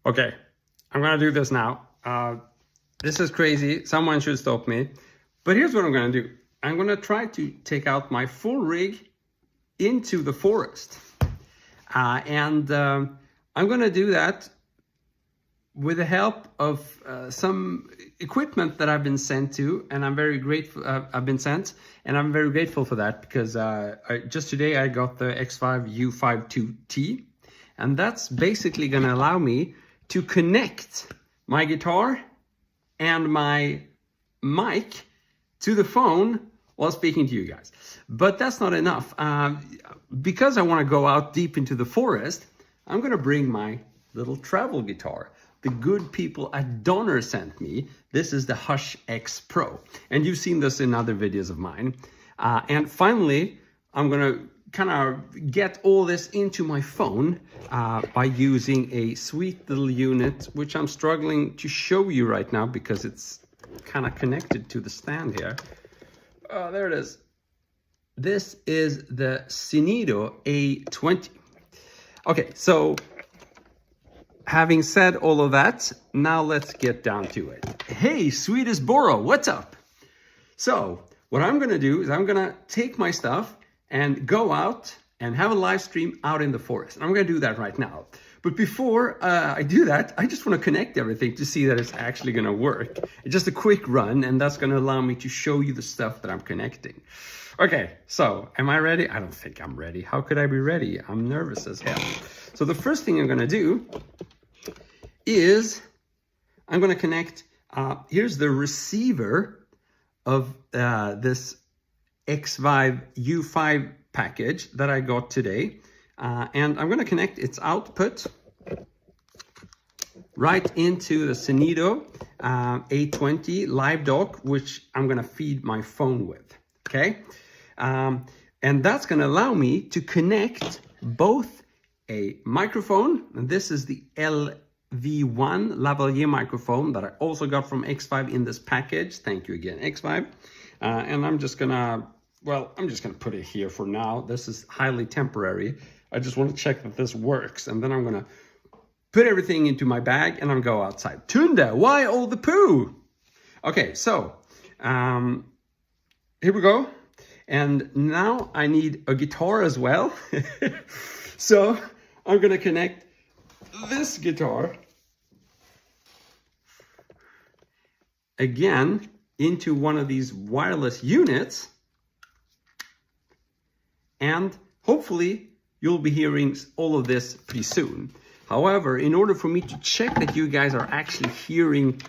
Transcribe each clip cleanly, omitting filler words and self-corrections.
Okay, I'm gonna do this now. This is crazy. Someone should stop me. But here's what I'm gonna do. I'm gonna try to take out my full rig into the forest. I'm gonna do that with the help of some equipment that I've been sent to, and I'm very grateful. I've been sent, and I'm very grateful for that because just today I got the Xvive U5T2, and that's basically gonna allow me to connect my guitar and my mic to the phone while speaking to you guys. But that's not enough. Because I want to go out deep into the forest, I'm going to bring my little travel guitar. The good people at Donner sent me. This is the Hush X Pro. And you've seen this in other videos of mine. And finally, I'm going to kind of get all this into my phone by using a sweet little unit, which I'm struggling to show you right now because it's kind of connected to the stand here. Oh, there it is. This is the Synido A20. Okay, so having said all of that, now let's get down to it. Hey, Swedish Boro, what's up? So what I'm gonna do is I'm gonna take my stuff and go out and have a live stream out in the forest. I'm gonna do that right now. But before I do that, I just wanna connect everything to see that it's actually gonna work. It's just a quick run, and that's gonna allow me to show you the stuff that I'm connecting. Okay, so am I ready? I don't think I'm ready. How could I be ready? I'm nervous as hell. So the first thing I'm gonna do is I'm gonna connect, here's the receiver of this Xvive U5 package that I got today. And I'm going to connect its output right into the Synido A20 live dock, which I'm going to feed my phone with. Okay. And that's going to allow me to connect both a microphone, and this is the LV1 lavalier microphone that I also got from Xvive in this package. Thank you again, Xvive. And I'm just gonna put it here for now. This is highly temporary. I just want to check that this works, and then I'm gonna put everything into my bag and I'm go outside. Tunda, why all the poo? Okay, so here we go. And now I need a guitar as well. So I'm gonna connect this guitar again into one of these wireless units, and hopefully you'll be hearing all of this pretty soon. However, in order for me to check that you guys are actually hearing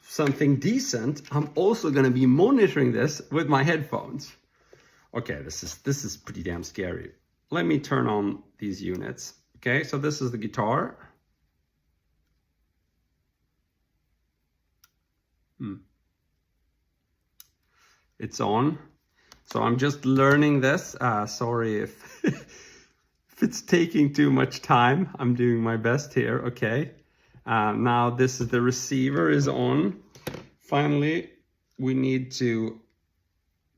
something decent, I'm also going to be monitoring this with my headphones. Okay, this is pretty damn scary. Let me turn on these units. Okay, so this is the guitar. It's on. So I'm just learning this. Sorry if, if it's taking too much time. I'm doing my best here. Okay. Now this is the receiver is on. Finally, we need to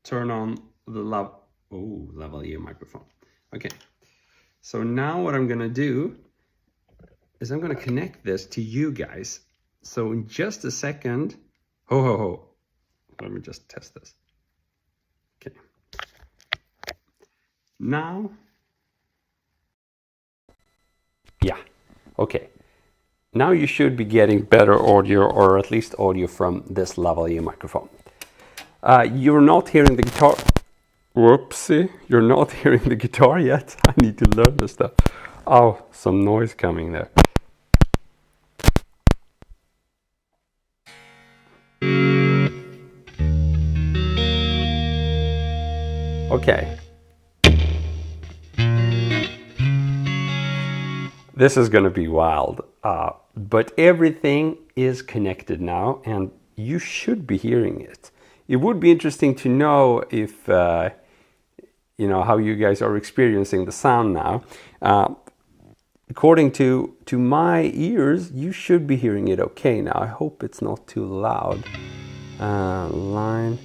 turn on the lavalier microphone. Okay. So now what I'm going to do is I'm going to connect this to you guys. So in just a second, let me just test this. Okay. Now, yeah, okay. Now you should be getting better audio, or at least audio from this lavalier microphone. You're not hearing the guitar. Whoopsie, you're not hearing the guitar yet. I need to learn this stuff. Oh, some noise coming there. Okay. This is going to be wild, but everything is connected now, and you should be hearing it. It would be interesting to know if, you know, how you guys are experiencing the sound now. according to my ears, you should be hearing it okay now. I hope it's not too loud. Line,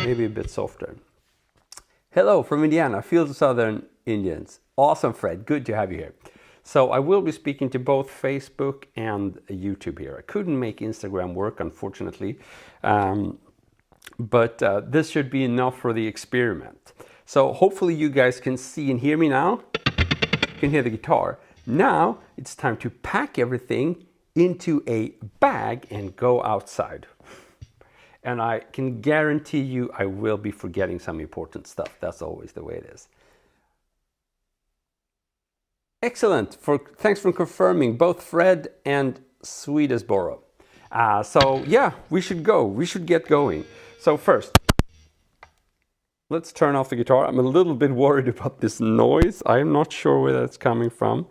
maybe a bit softer. Hello from Indiana, Field of Southern Indians. Awesome, Fred. Good to have you here. So I will be speaking to both Facebook and YouTube here. I couldn't make Instagram work, unfortunately, but this should be enough for the experiment. So hopefully you guys can see and hear me now. You can hear the guitar. Now it's time to pack everything into a bag and go outside. And I can guarantee you I will be forgetting some important stuff. That's always the way it is. Excellent. Thanks for confirming, both Fred and Swedesboro. So yeah, we should go. We should get going. So first, let's turn off the guitar. I'm a little bit worried about this noise. I'm not sure where that's coming from.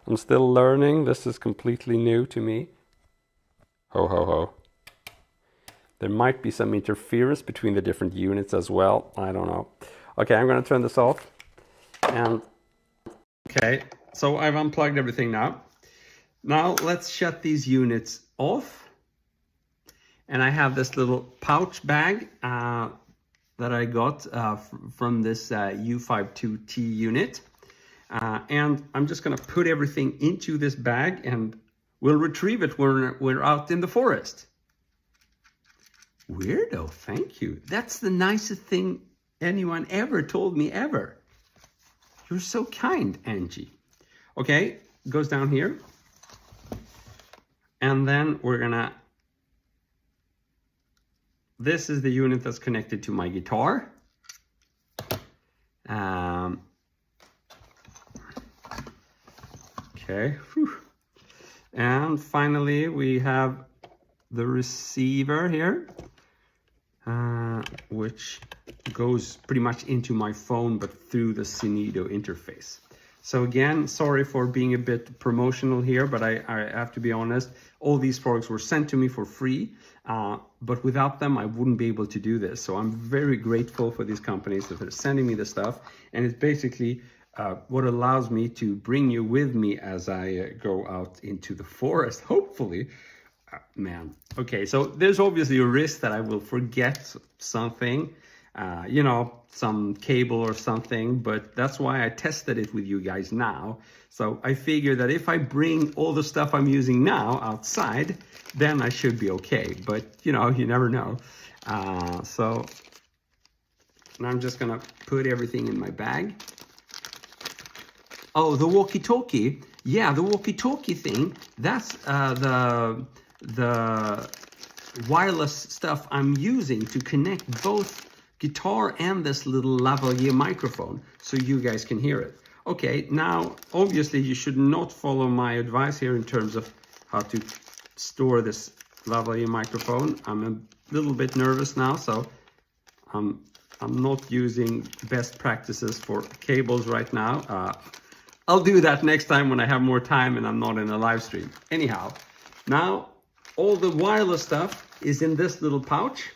I'm still learning. This is completely new to me. Ho, ho, ho. There might be some interference between the different units as well. I don't know. Okay, I'm going to turn this off. And okay, so I've unplugged everything now. Now let's shut these units off. And I have this little pouch bag that I got from this U5T2 unit. And I'm just going to put everything into this bag and we'll retrieve it when we're out in the forest. Weirdo, thank you. That's the nicest thing anyone ever told me ever. You're so kind, Angie. Okay, goes down here. And then we're gonna, this is the unit that's connected to my guitar. Okay, whew. And finally we have the receiver here, which goes pretty much into my phone, but through the Synido interface. So again, sorry for being a bit promotional here, but I have to be honest, all these products were sent to me for free, but without them, I wouldn't be able to do this. So I'm very grateful for these companies that are sending me the stuff. And it's basically what allows me to bring you with me as I go out into the forest, hopefully. Man, okay, so there's obviously a risk that I will forget something, you know, some cable or something, but that's why I tested it with you guys now. So I figure that if I bring all the stuff I'm using now outside, then I should be okay, but you know, you never know. So now I'm just gonna put everything in my bag. Oh, the walkie-talkie. Yeah, the walkie-talkie thing, that's the wireless stuff I'm using to connect both guitar and this little lavalier microphone so you guys can hear it. Okay, now obviously you should not follow my advice here in terms of how to store this lavalier microphone. I'm a little bit nervous now, so I'm not using best practices for cables right now. I'll do that next time when I have more time and I'm not in a live stream. Anyhow, now all the wireless stuff is in this little pouch.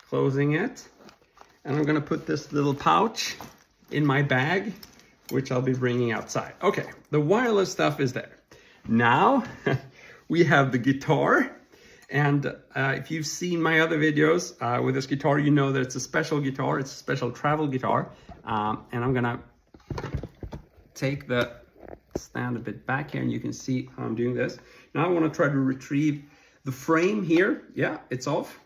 Closing it. And I'm gonna put this little pouch in my bag, which I'll be bringing outside. Okay, the wireless stuff is there. Now, we have the guitar. And if you've seen my other videos with this guitar, you know that it's a special guitar. It's a special travel guitar. And I'm gonna take the stand a bit back here and you can see how I'm doing this. Now I want to try to retrieve the frame here. Yeah, it's off.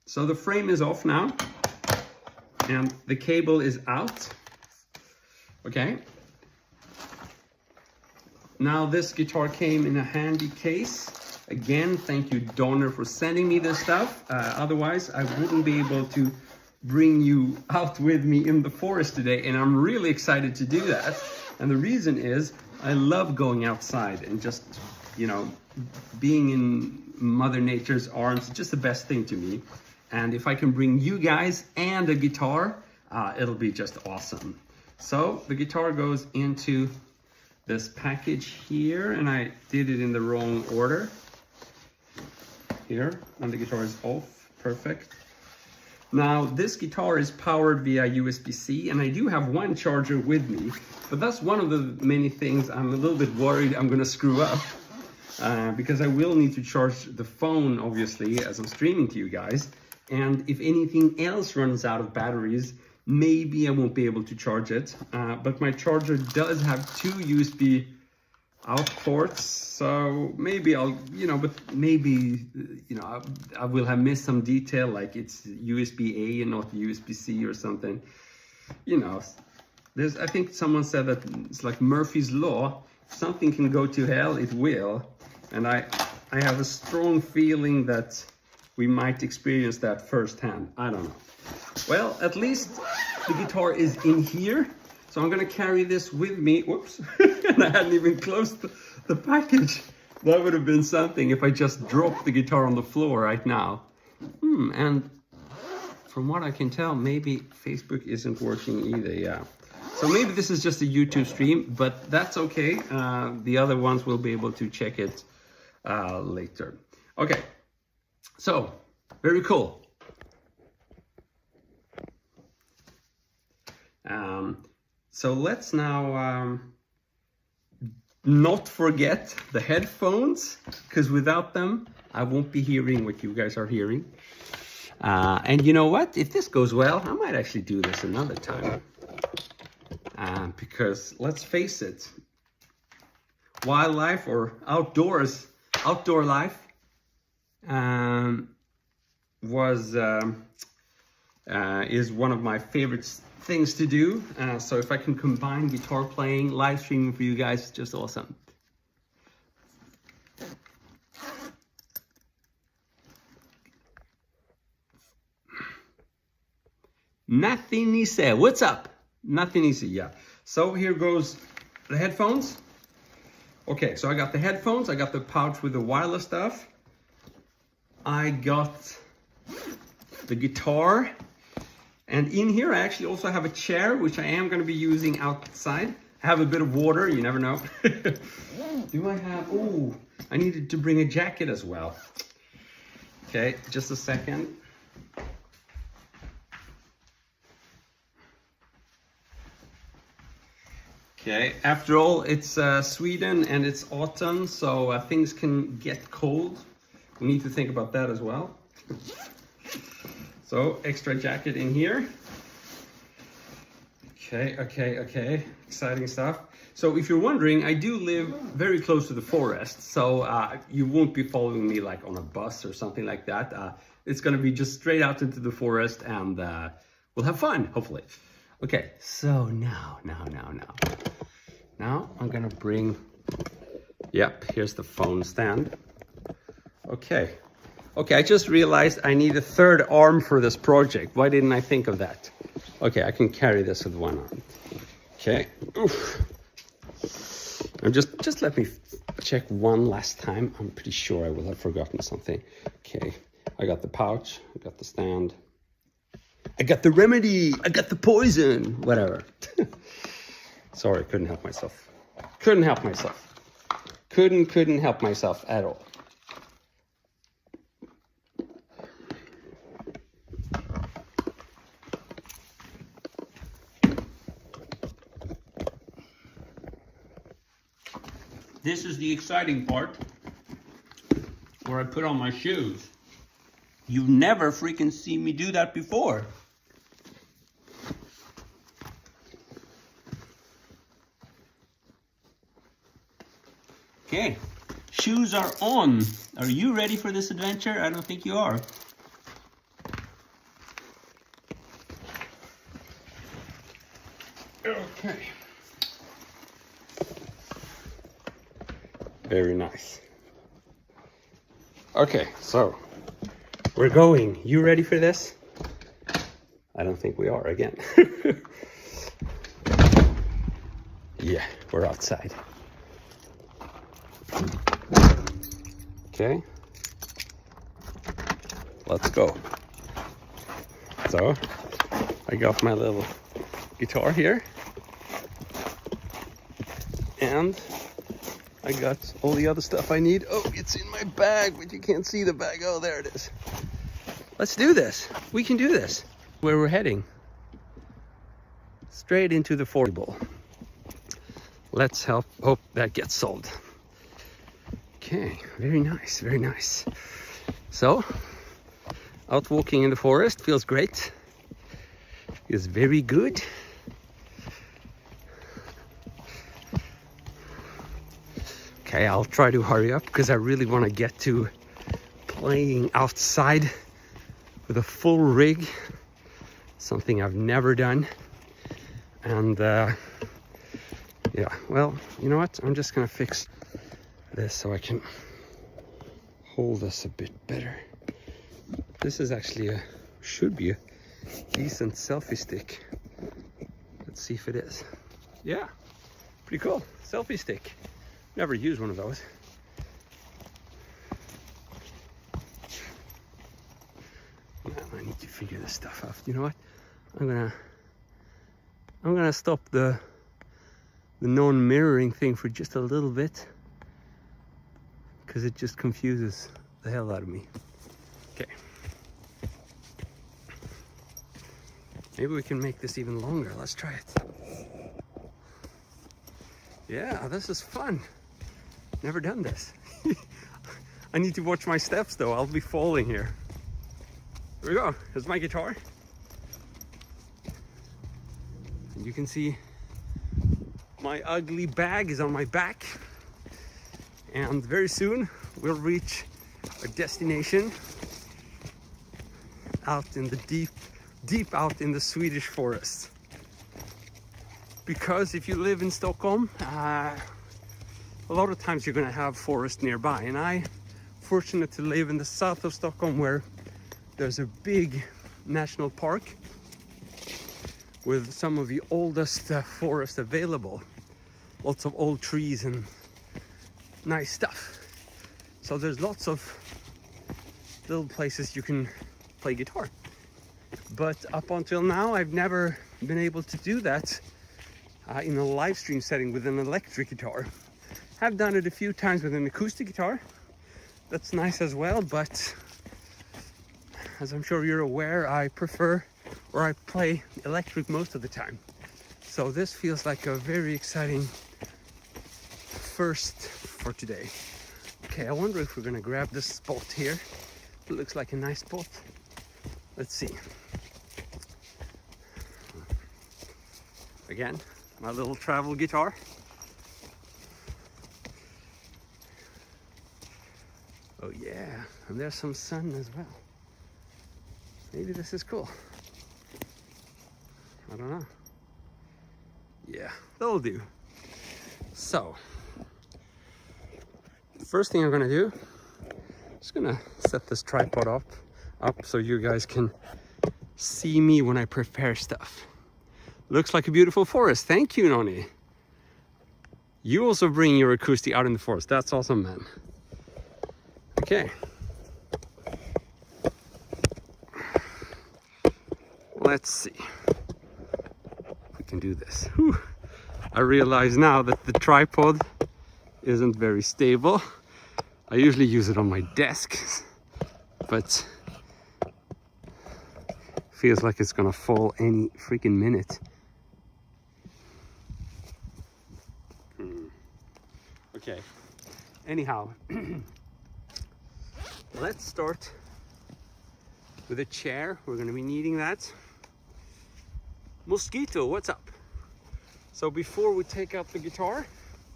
So the frame is off now and the cable is out. Okay. Now this guitar came in a handy case. Again, thank you, Donner, for sending me this stuff. Otherwise, I wouldn't be able to bring you out with me in the forest today, and I'm really excited to do that. And the reason is I love going outside and just, you know, being in Mother Nature's arms. It's just the best thing to me. And if I can bring you guys and a guitar, it'll be just awesome. So the guitar goes into this package here, and I did it in the wrong order. Here, and the guitar is off. Perfect. Now, this guitar is powered via USB-C, and I do have one charger with me, but that's one of the many things I'm a little bit worried I'm gonna screw up, because I will need to charge the phone, obviously, as I'm streaming to you guys. And if anything else runs out of batteries, maybe I won't be able to charge it. But my charger does have 2 USB out ports, so maybe I'll, but maybe, I will have missed some detail, like it's USB-A and not USB-C or something. I think someone said that it's like Murphy's Law. If something can go to hell, it will. And I have a strong feeling that we might experience that firsthand. I don't know. Well, at least the guitar is in here. So I'm gonna carry this with me. Whoops, and I hadn't even closed the package. That would have been something if I just dropped the guitar on the floor right now. And from what I can tell, maybe Facebook isn't working either, yeah. So maybe this is just a YouTube stream, but that's okay. The other ones will be able to check it later. Okay, so very cool. So let's now not forget the headphones, because without them, I won't be hearing what you guys are hearing. And you know what? If this goes well, I might actually do this another time. Because let's face it, wildlife or outdoor life is one of my favorite things to do. So if I can combine guitar playing, live streaming for you guys, it's just awesome. Nothing easy. What's up? Nothing easy, yeah. So here goes the headphones. Okay, so I got the headphones, I got the pouch with the wireless stuff. I got the guitar. And in here, I actually also have a chair, which I am going to be using outside. I have a bit of water, you never know. Do I have, I needed to bring a jacket as well. Okay, just a second. Okay, after all, it's Sweden and it's autumn, so things can get cold. We need to think about that as well. So, extra jacket in here. Okay. Exciting stuff. So, if you're wondering, I do live very close to the forest. So, you won't be following me like on a bus or something like that. It's going to be just straight out into the forest, and we'll have fun, hopefully. Okay, so now I'm going to bring... Yep, here's the phone stand. Okay, I just realized I need a third arm for this project. Why didn't I think of that? Okay, I can carry this with one arm. Okay. Oof. And just let me check one last time. I'm pretty sure I will have forgotten something. Okay, I got the pouch, I got the stand, I got the remedy, I got the poison, whatever. Sorry, couldn't help myself. Couldn't help myself at all. This is the exciting part, where I put on my shoes. You've never freaking seen me do that before. Okay, shoes are on. Are you ready for this adventure? I don't think you are. Okay. Very nice. Okay, so we're going. You ready for this? I don't think we are again. Yeah, we're outside. Okay, let's go. So I got my little guitar here, and I got all the other stuff I need. Oh, it's in my bag, but you can't see the bag. Oh, there it is. Let's do this. We can do this. Where we're heading. Straight into the forest bowl. Let's hope that gets solved. Okay, very nice, very nice. So, out walking in the forest feels great. Feels very good. Okay, I'll try to hurry up because I really want to get to playing outside with a full rig. Something I've never done. And yeah, well, you know what? I'm just gonna fix this so I can hold this a bit better. This is actually should be a decent selfie stick. Let's see if it is. Yeah, pretty cool. Selfie stick. Never used one of those. Well, I need to figure this stuff out. You know what? I'm gonna stop the non-mirroring thing for just a little bit because it just confuses the hell out of me. Okay. Maybe we can make this even longer. Let's try it. Yeah, this is fun. Never done this. I need to watch my steps though. I'll be falling here. Here we go. Here's my guitar. And you can see my ugly bag is on my back. And very soon we'll reach our destination out in the deep out in the Swedish forest. Because if you live in Stockholm, a lot of times you're going to have forest nearby. And I'm fortunate to live in the south of Stockholm where there's a big national park with some of the oldest forest available. Lots of old trees and nice stuff. So there's lots of little places you can play guitar. But up until now, I've never been able to do that in a live stream setting with an electric guitar. I've done it a few times with an acoustic guitar. That's nice as well, but as I'm sure you're aware, I prefer or I play electric most of the time. So this feels like a very exciting first for today. Okay, I wonder if we're gonna grab this spot here. It looks like a nice spot. Let's see. Again, my little travel guitar. Oh yeah, and there's some sun as well. Maybe this is cool. I don't know. Yeah, that'll do. So, first thing I'm gonna do, just gonna set this tripod up so you guys can see me when I prepare stuff. Looks like a beautiful forest. Thank you, Noni. You also bring your acoustic out in the forest. That's awesome, man. Okay. Let's see. We can do this. Whew. I realize now that the tripod isn't very stable. I usually use it on my desk, but feels like it's gonna fall any freaking minute. Okay, anyhow, let's start with a chair. We're gonna be needing that. Mosquito, what's up? So before we take out the guitar,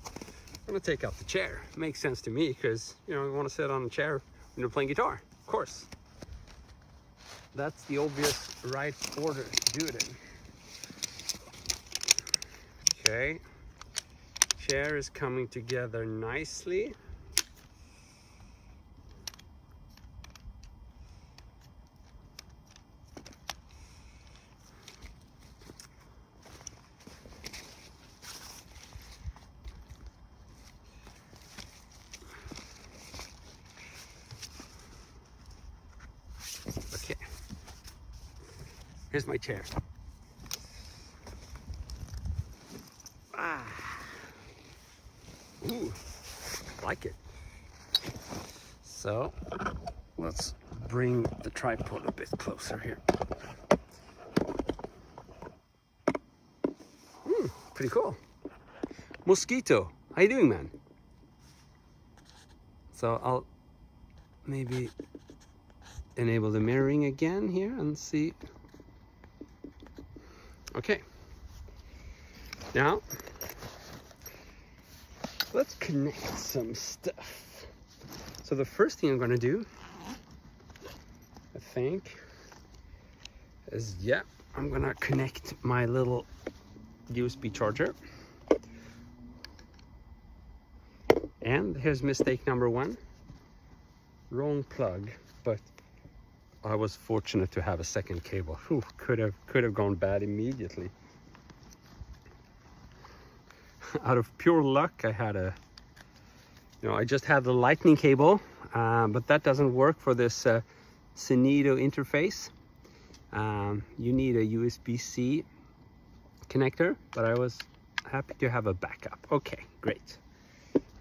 I'm gonna take out the chair. Makes sense to me because, you know, we want to sit on a chair when you're playing guitar, of course. That's the obvious right order to do it in. Okay, chair is coming together nicely. Okay, here's my chair. Ooh, I like it. So let's bring the tripod a bit closer here. Pretty cool. Mosquito, how you doing, man? So I'll maybe enable the mirroring again here and see. Okay. Now, let's connect some stuff. So the first thing I'm going to do, I think, is, yeah, I'm going to connect my little USB charger. And here's mistake number one. Wrong plug, but I was fortunate to have a second cable. Whew, could have gone bad immediately. Out of pure luck, I had I just had the lightning cable, but that doesn't work for this Synido interface. You need a USB-C connector, but I was happy to have a backup. Okay, great.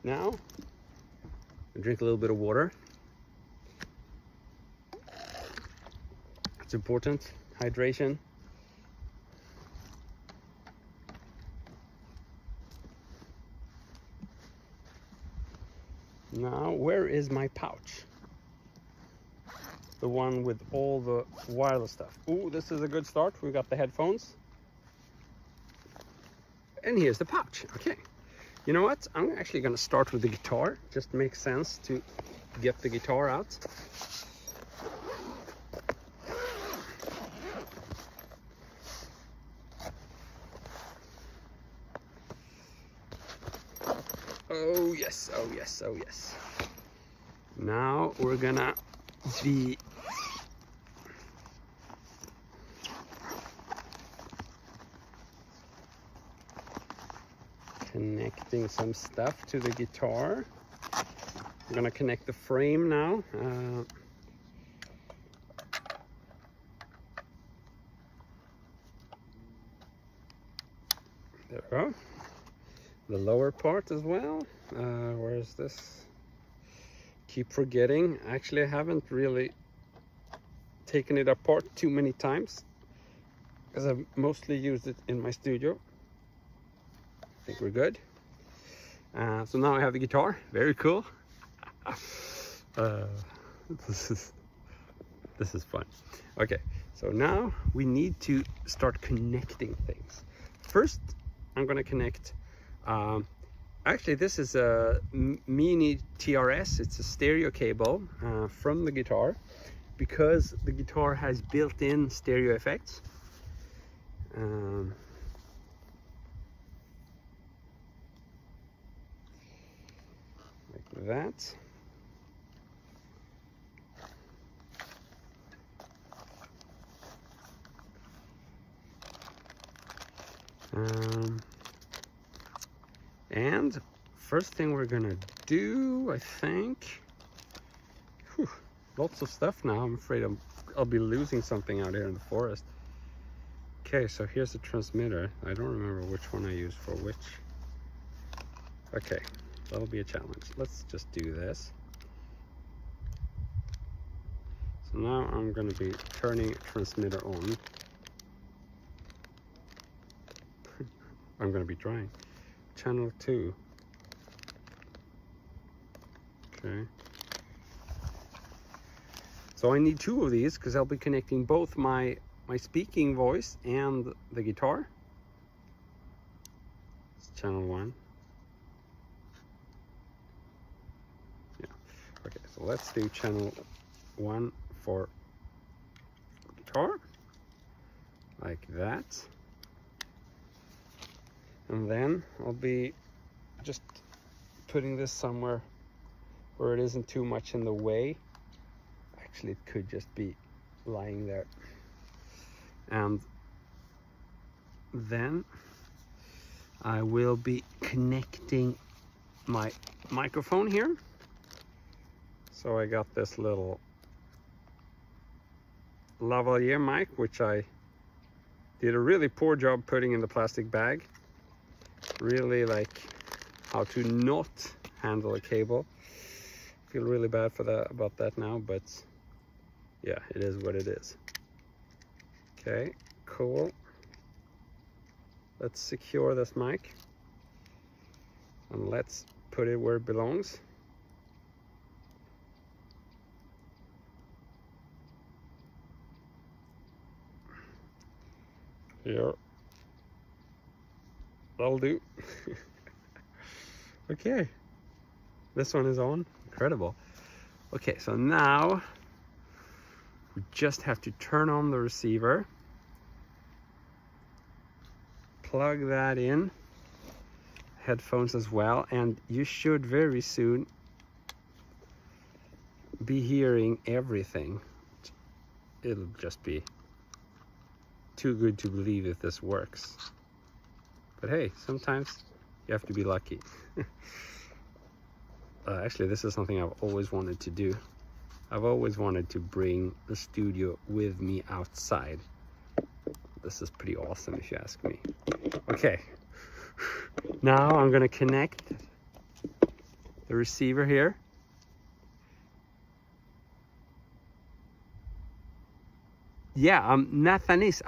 Now, I'll drink a little bit of water. It's important, hydration. Now, where is my pouch? The one with all the wireless stuff. Ooh, this is a good start. We got the headphones. And here's the pouch. Okay. You know what? I'm actually going to start with the guitar. Just makes sense to get the guitar out. Oh yes, oh yes, oh yes. Now we're gonna be connecting some stuff to the guitar. I'm gonna connect the frame now. There we go. The lower part as well. Where is this? Keep forgetting. Actually, I haven't really taken it apart too many times because I've mostly used it in my studio. I think we're good. So now I have the guitar. Very cool. This is fun. Okay, so now we need to start connecting things. First, I'm going to connect. Actually, this is a mini TRS. It's a stereo cable from the guitar, because the guitar has built-in stereo effects. Like that. And first thing we're gonna do, I think, lots of stuff now. I'm afraid I'll be losing something out here in the forest. Okay, so here's the transmitter. I don't remember which one I used for which. Okay, that'll be a challenge. Let's just do this. So now I'm gonna be turning transmitter on. I'm gonna be trying. Channel 2. Okay. So I need 2 of these because I'll be connecting both my speaking voice and the guitar. It's channel 1. Yeah. Okay, so let's do channel 1 for guitar. Like that. And then I'll be just putting this somewhere where it isn't too much in the way. Actually, it could just be lying there. And then I will be connecting my microphone here. So I got this little lavalier mic, which I did a really poor job putting in the plastic bag. Really like how to not handle a cable. Feel really bad for that, about that now, but yeah, it is what it is. Okay, cool. Let's secure this mic and let's put it where it belongs. Here. That'll do. Okay, this one is on. Incredible. Okay, so now we just have to turn on the receiver, plug that in, headphones as well, and you should very soon be hearing everything. It'll just be too good to believe if this works. But hey, sometimes you have to be lucky. Actually, this is something I've always wanted to do. I've always wanted to bring the studio with me outside. This is pretty awesome if you ask me. Okay, now I'm gonna connect the receiver here. Yeah, Nathanis,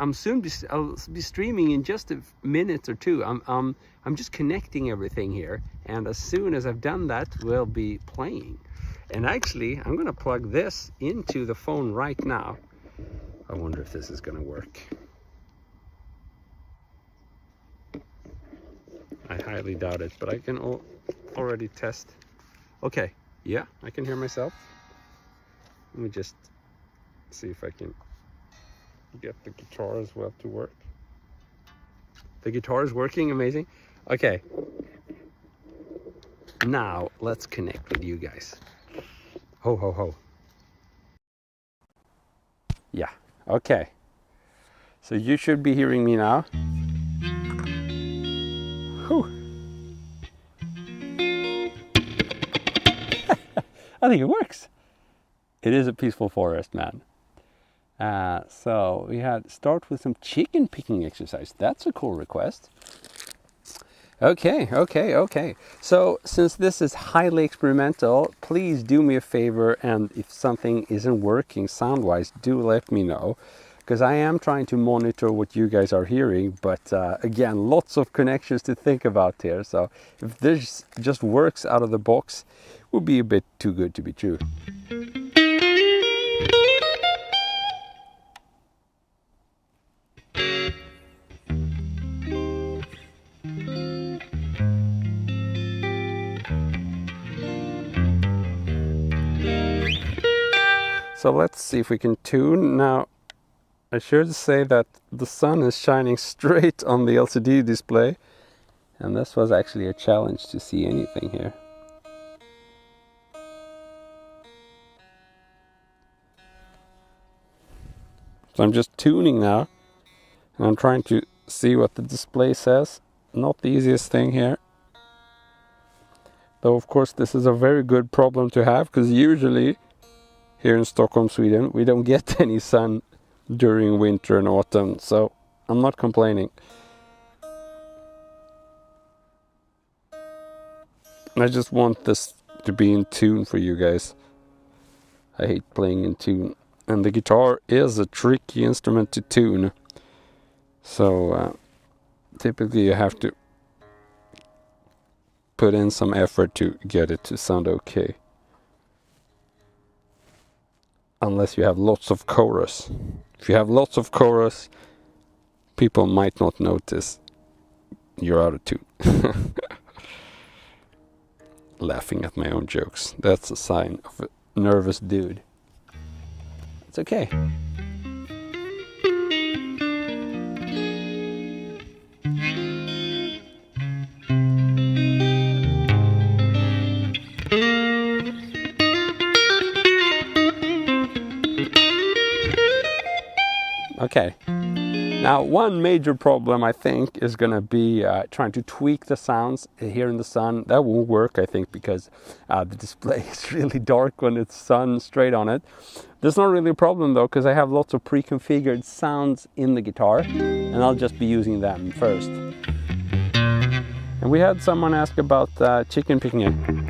I'll be streaming in just a minute or two. I'm just connecting everything here, and as soon as I've done that, we'll be playing. And actually, I'm gonna plug this into the phone right now. I wonder if this is gonna work. I highly doubt it, but I can already test. Okay, yeah, I can hear myself. Let me just see if I can get the guitar as well to work. The guitar is working, amazing. Okay, now let's connect with you guys. Ho ho ho. Yeah, okay, so you should be hearing me now. Whew. I think it works. It is a peaceful forest, man. So we had start with some chicken picking exercise. That's a cool request. Okay. So since this is highly experimental, please do me a favor, and if something isn't working sound-wise, do let me know, because I am trying to monitor what you guys are hearing. But again, lots of connections to think about here. So if this just works out of the box, it would be a bit too good to be true. So let's see if we can tune. Now, I should say that the sun is shining straight on the LCD display, and this was actually a challenge to see anything here. So I'm just tuning now, and I'm trying to see what the display says. Not the easiest thing here. Though of course this is a very good problem to have, because usually here in Stockholm, Sweden, we don't get any sun during winter and autumn, so I'm not complaining. I just want this to be in tune for you guys. I hate playing in tune, and the guitar is a tricky instrument to tune, so typically you have to put in some effort to get it to sound okay. Unless you have lots of chorus. If you have lots of chorus, people might not notice you're out of tune. Laughing at my own jokes. That's a sign of a nervous dude. It's okay. Okay, now one major problem I think is going to be trying to tweak the sounds here in the sun. That won't work, I think, because the display is really dark when it's sun straight on it. That's not really a problem though, because I have lots of pre-configured sounds in the guitar, and I'll just be using them first. And we had someone ask about chicken picking.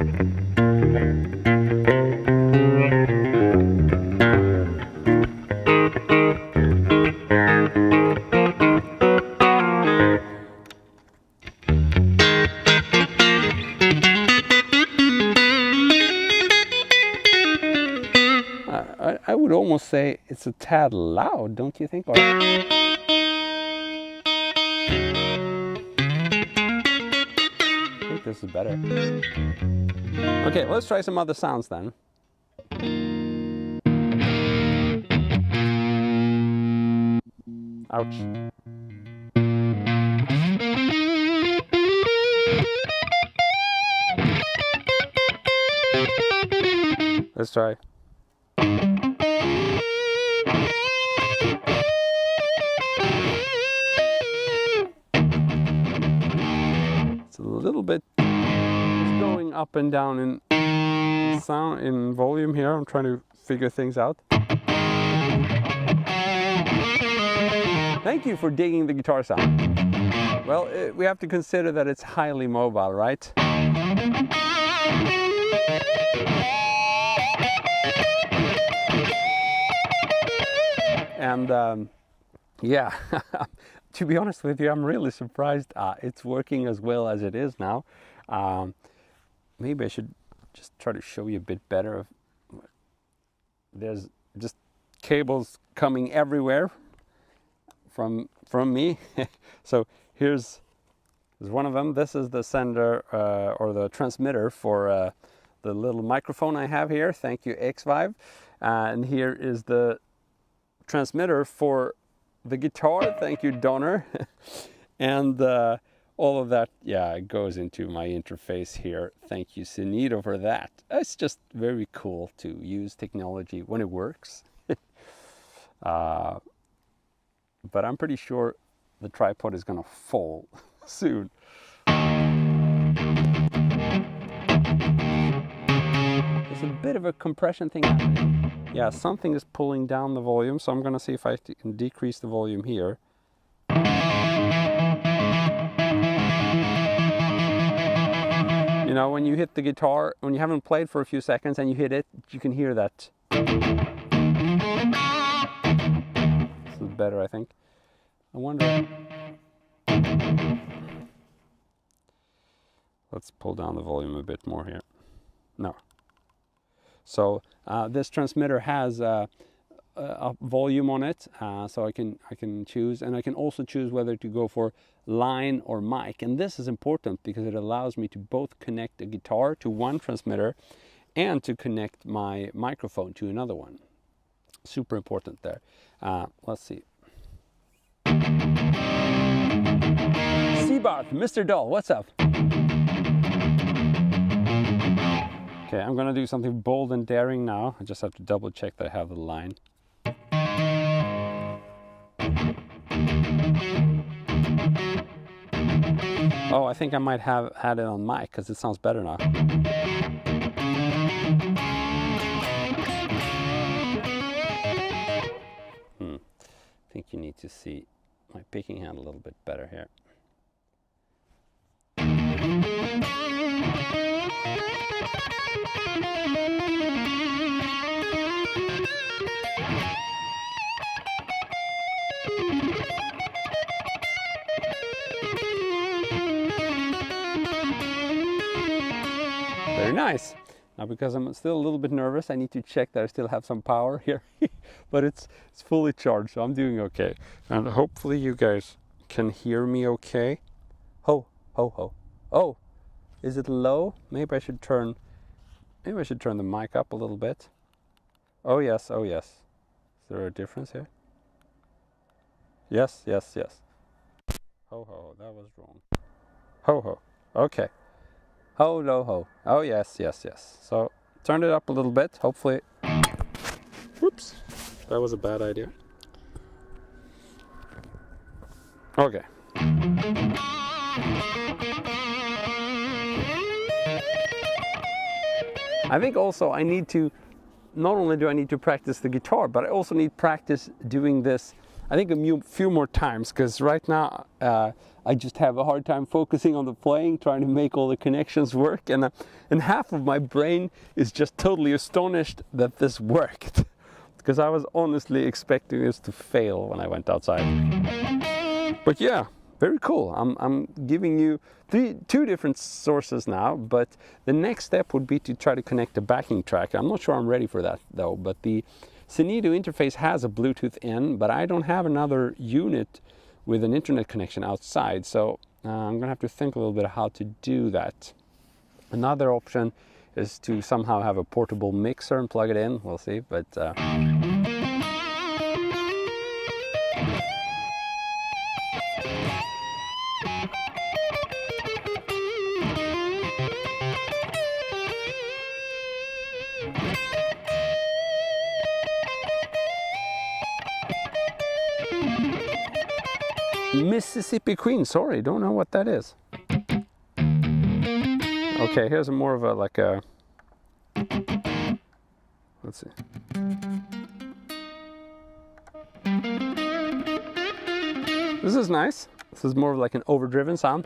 I would almost say it's a tad loud, don't you think? Or... I think this is better. Okay, let's try some other sounds then. Ouch. Let's try. It's a little bit going up and down in sound, in volume here. I'm trying to figure things out. Thank you for digging the guitar sound. Well, we have to consider that it's highly mobile, right? And yeah, to be honest with you, I'm really surprised it's working as well as it is now. Maybe I should just try to show you a bit better. There's just cables coming everywhere from me. So here's one of them. This is the sender or the transmitter for the little microphone I have here. Thank you, Xvive. And here is the transmitter for the guitar. Thank you, Donner. And all of that, yeah, goes into my interface here. Thank you, Synido, for that. It's just very cool to use technology when it works. But I'm pretty sure the tripod is gonna fall soon. There's a bit of a compression thing happening. Yeah, something is pulling down the volume, so I'm gonna see if I can decrease the volume here. You know, when you hit the guitar, when you haven't played for a few seconds and you hit it, you can hear that. This is better, I think. I wonder... Let's pull down the volume a bit more here. No. So this transmitter has a volume on it, so I can choose, and I can also choose whether to go for line or mic. And this is important because it allows me to both connect a guitar to one transmitter and to connect my microphone to another one. Super important there. Let's see. Seabarth, Mr. Doll, what's up? Okay, I'm gonna do something bold and daring now. I just have to double check that I have the line. Oh, I think I might have had it on mic because it sounds better now. I think you need to see my picking hand a little bit better here. Very nice. Now, because I'm still a little bit nervous, I need to check that I still have some power here. But it's fully charged, so I'm doing okay. And hopefully you guys can hear me okay. Ho, ho, ho. Oh, is it low? Maybe I should turn the mic up a little bit. Oh yes, oh yes. Is there a difference here? Yes, yes, yes. Ho, ho, that was wrong. Ho, ho, okay. Ho, no, ho. Oh yes, yes, yes. So turn it up a little bit, hopefully. Whoops, that was a bad idea. Okay. I think also I need to, not only do I need to practice the guitar, but I also need practice doing this, I think a few more times, because right now I just have a hard time focusing on the playing, trying to make all the connections work, and half of my brain is just totally astonished that this worked, because I was honestly expecting this to fail when I went outside. But yeah, very cool. I'm giving you two different sources now, but the next step would be to try to connect a backing track. I'm not sure I'm ready for that though, but the Synido interface has a Bluetooth in, but I don't have another unit with an internet connection outside, so I'm gonna have to think a little bit how to do that. Another option is to somehow have a portable mixer and plug it in. We'll see, but Mississippi Queen, sorry, don't know what that is. Okay, here's more of a, like a, let's see. This is nice. This is more of like an overdriven sound.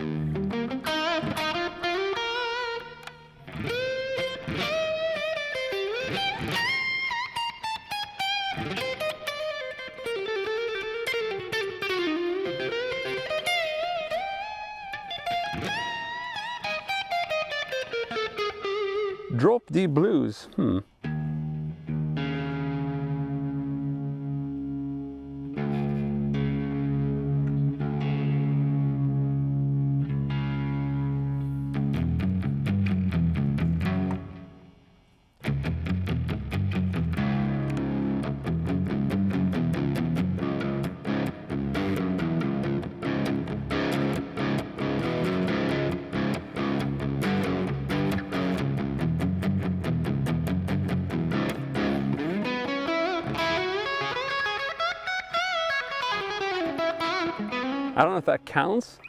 Drop D blues. I don't know if that counts.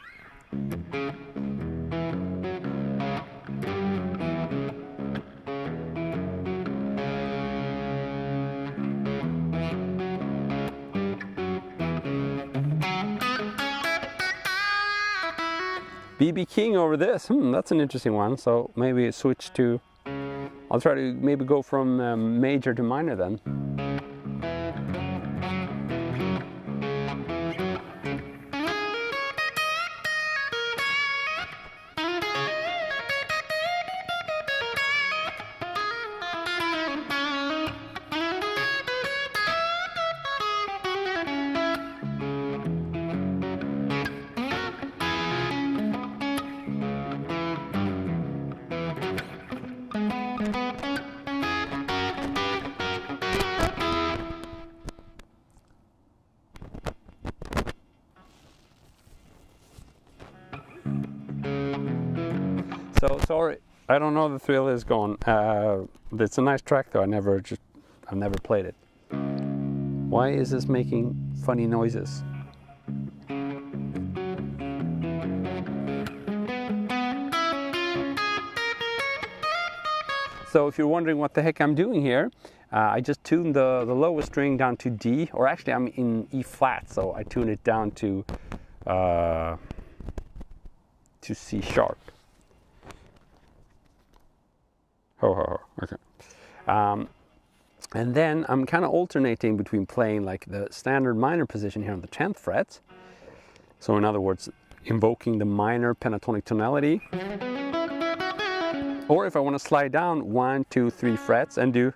BB King over this. That's an interesting one. So maybe switch to, I'll try to maybe go from major to minor then. So sorry, I don't know, the thrill is gone. It's a nice track though. I've never played it. Why is this making funny noises? So if you're wondering what the heck I'm doing here, I just tuned the lowest string down to D, or actually I'm in E flat, so I tune it down to C sharp. Okay. And then I'm kind of alternating between playing like the standard minor position here on the 10th fret. So in other words, invoking the minor pentatonic tonality. Or if I want to slide down 1, 2, 3 frets and do.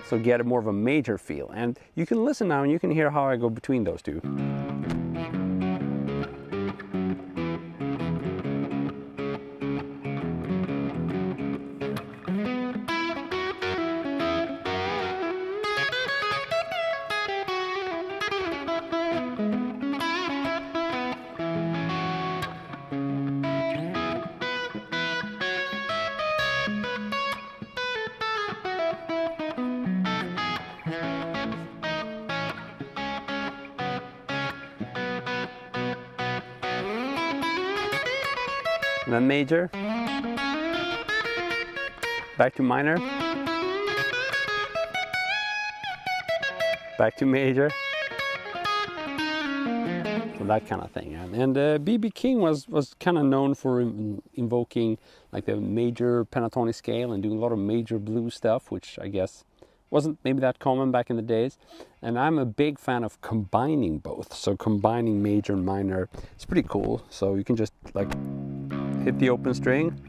So get a more of a major feel. And you can listen now and you can hear how I go between those two. And then major, back to minor, back to major, so that kind of thing. And BB King was kind of known for invoking like the major pentatonic scale and doing a lot of major blues stuff, which I guess wasn't maybe that common back in the days. And I'm a big fan of combining both. So combining major and minor is pretty cool. So you can just like hit the open string.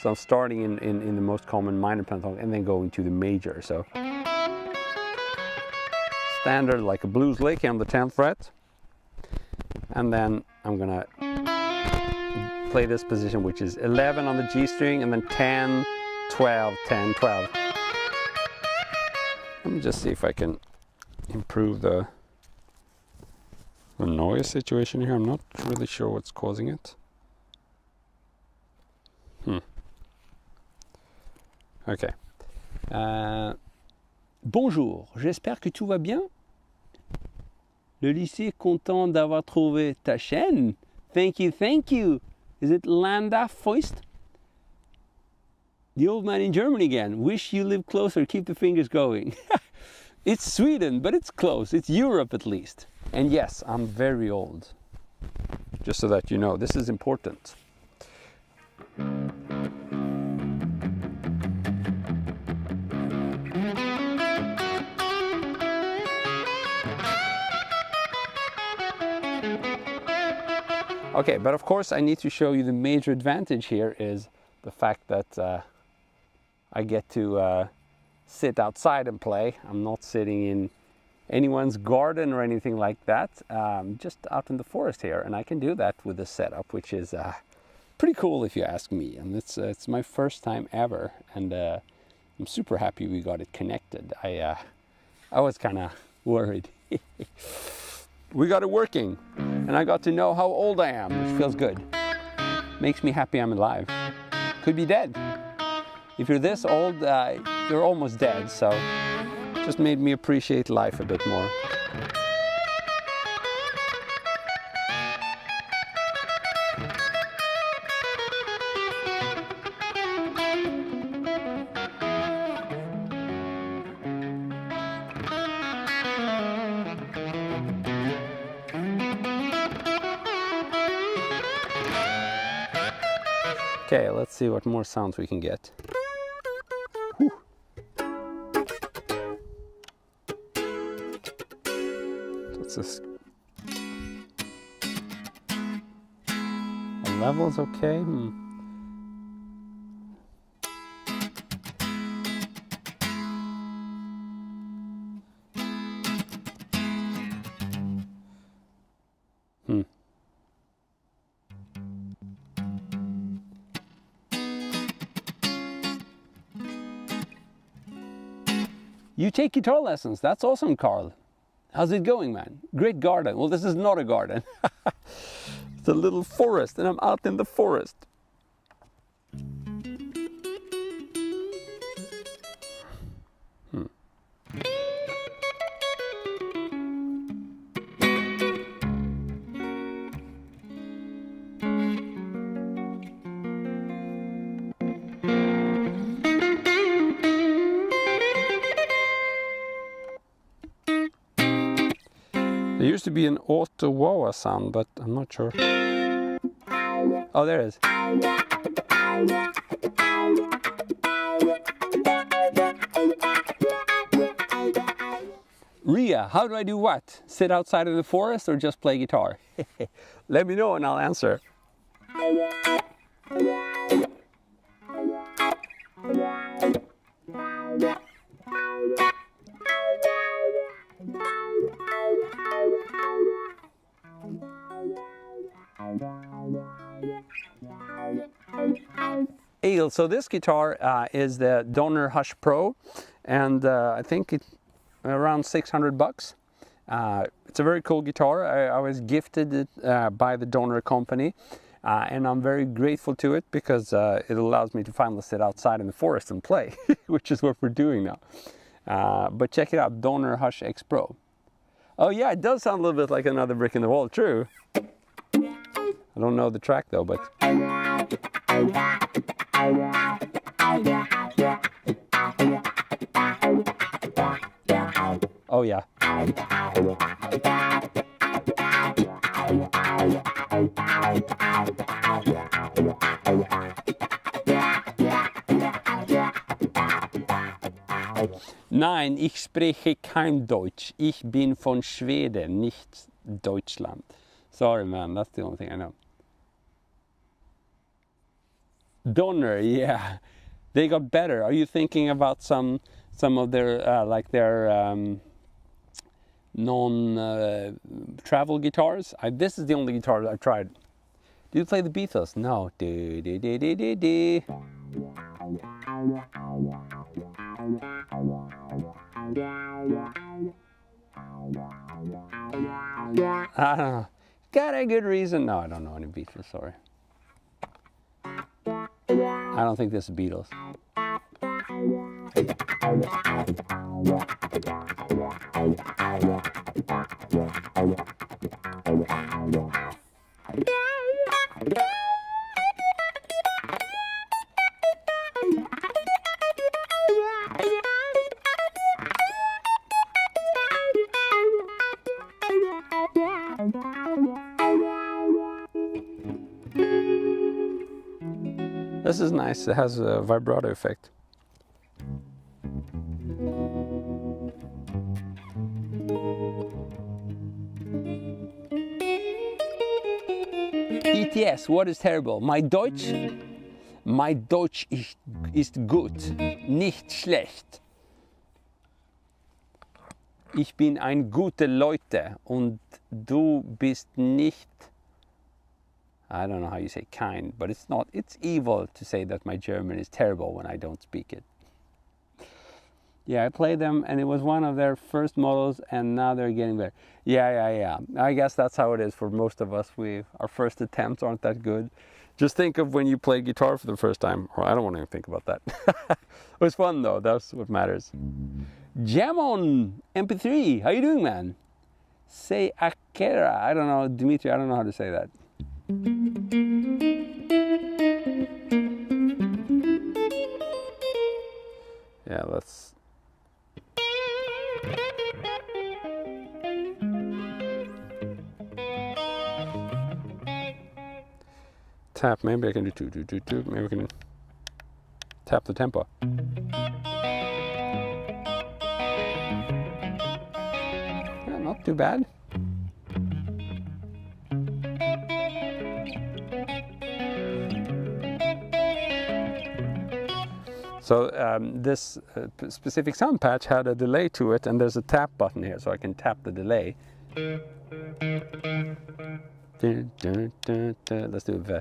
So I'm starting in the most common minor pentatonic and then going to the major. So standard like a blues lick on the 10th fret. And then I'm gonna play this position, which is 11 on the G string and then 10, 12, 10, 12. Let me just see if I can improve the noise situation here. I'm not really sure what's causing it. Ok. Bonjour, j'espère que tout va bien. Le lycée est content d'avoir trouvé ta chaîne. Thank you, thank you. Is it Landa Foist? The old man in Germany again. Wish you lived closer, keep the fingers going. It's Sweden, but it's close. It's Europe at least. And yes, I'm very old. Just so that you know, this is important. Okay, but of course I need to show you the major advantage here is the fact that I get to sit outside and play. I'm not sitting in anyone's garden or anything like that, just out in the forest here, and I can do that with this setup, which is pretty cool if you ask me. And it's my first time ever, and I'm super happy we got it connected. I was kind of worried. We got it working, and I got to know how old I am, which feels good. Makes me happy I'm alive. Could be dead. If you're this old, you're almost dead, so just made me appreciate life a bit more. Okay, let's see what more sounds we can get. Whew. That's the level's okay. You take guitar lessons, that's awesome, Carl. How's it going, man? Great garden. Well, this is not a garden. It's a little forest, and I'm out in the forest. There used to be an Ottawa sound, but I'm not sure. Oh, there it is. Ria, how do I do what? Sit outside in the forest or just play guitar? Let me know and I'll answer. Egil, so this guitar is the Donner Hush Pro, and I think it's around 600 bucks. It's a very cool guitar. I was gifted it by the Donner company, and I'm very grateful to it because it allows me to finally sit outside in the forest and play, which is what we're doing now. But check it out, Donner Hush X Pro. Oh yeah, it does sound a little bit like Another Brick in the Wall, true. I don't know the track though, but... Oh yeah. 9, ich spreche kein Deutsch. Ich bin von Schweden, nicht Deutschland. Sorry man, that's the only thing I know. Donner, yeah. They got better. Are you thinking about some of their like their non-travel guitars? This is the only guitar I've tried. Do you play the Beatles? No. I don't know. Got a good reason? No, I don't know any Beatles, sorry. I don't think this is Beatles. This is nice, it has a vibrato effect. ETS, what is terrible? My Deutsch ist gut, nicht schlecht. Ich bin ein gute Leute und du bist nicht, I don't know how you say kind, but it's evil to say that my German is terrible when I don't speak it. Yeah, I played them and it was one of their first models and now they're getting better. Yeah. I guess that's how it is for most of us. Our first attempts aren't that good. Just think of when you play guitar for the first time. Well, I don't want to even think about that. It was fun though, that's what matters. Jam on MP3, how you doing, man? Say Akera, I don't know, Dimitri, I don't know how to say that. Yeah, let's... Tap, maybe I can do 2, 2, 2, 2, maybe we can tap the tempo. Yeah, not too bad. So this specific sound patch had a delay to it, and there's a tap button here, so I can tap the delay. Let's do V.